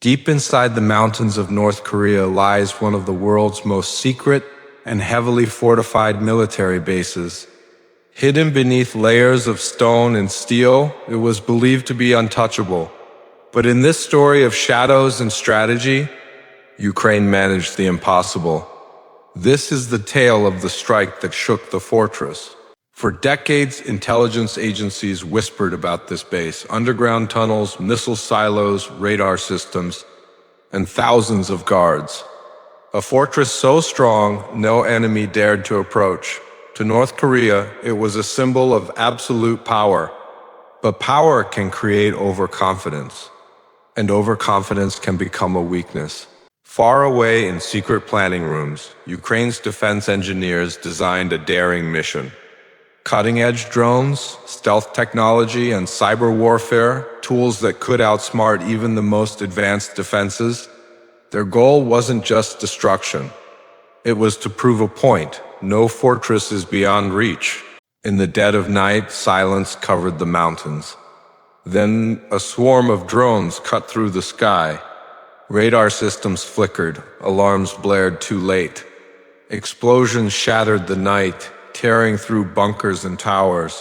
Deep inside the mountains of North Korea lies one of the world's most secret and heavily fortified military bases. Hidden beneath layers of stone and steel, it was believed to be untouchable. But in this story of shadows and strategy, Ukraine managed the impossible. This is the tale of the strike that shook the fortress. For decades, intelligence agencies whispered about this base: underground tunnels, missile silos, radar systems, and thousands of guards. A fortress so strong, no enemy dared to approach. To North Korea, it was a symbol of absolute power. But power can create overconfidence, and overconfidence can become a weakness. Far away in secret planning rooms, Ukraine's defense engineers designed a daring mission. Cutting-edge drones, stealth technology, and cyber warfare, tools that could outsmart even the most advanced defenses. Their goal wasn't just destruction. It was to prove a point: no fortress is beyond reach. In the dead of night, silence covered the mountains. Then a swarm of drones cut through the sky. Radar systems flickered, alarms blared too late. Explosions shattered the night, tearing through bunkers and towers.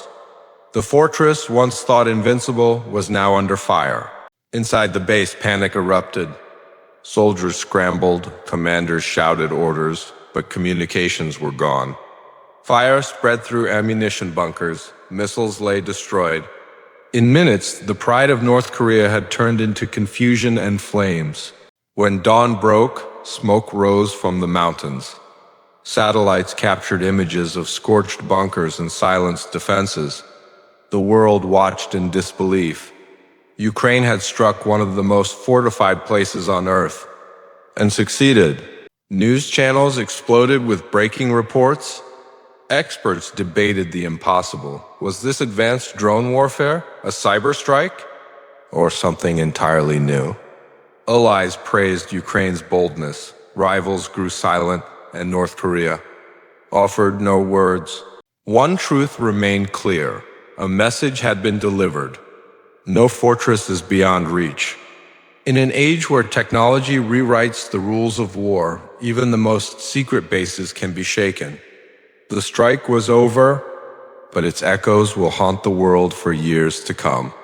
The fortress, once thought invincible, was now under fire. Inside the base, panic erupted. Soldiers scrambled, commanders shouted orders, but communications were gone. Fire spread through ammunition bunkers, missiles lay destroyed. In minutes, the pride of North Korea had turned into confusion and flames. When dawn broke, smoke rose from the mountains. Satellites captured images of scorched bunkers and silenced defenses. The world watched in disbelief. Ukraine had struck one of the most fortified places on Earth, and succeeded. News channels exploded with breaking reports. Experts debated the impossible. Was this advanced drone warfare, a cyber strike, or something entirely new? Allies praised Ukraine's boldness. Rivals grew silent, and North Korea offered no words. One truth remained clear. A message had been delivered. No fortress is beyond reach. In an age where technology rewrites the rules of war, even the most secret bases can be shaken. The strike was over, but its echoes will haunt the world for years to come.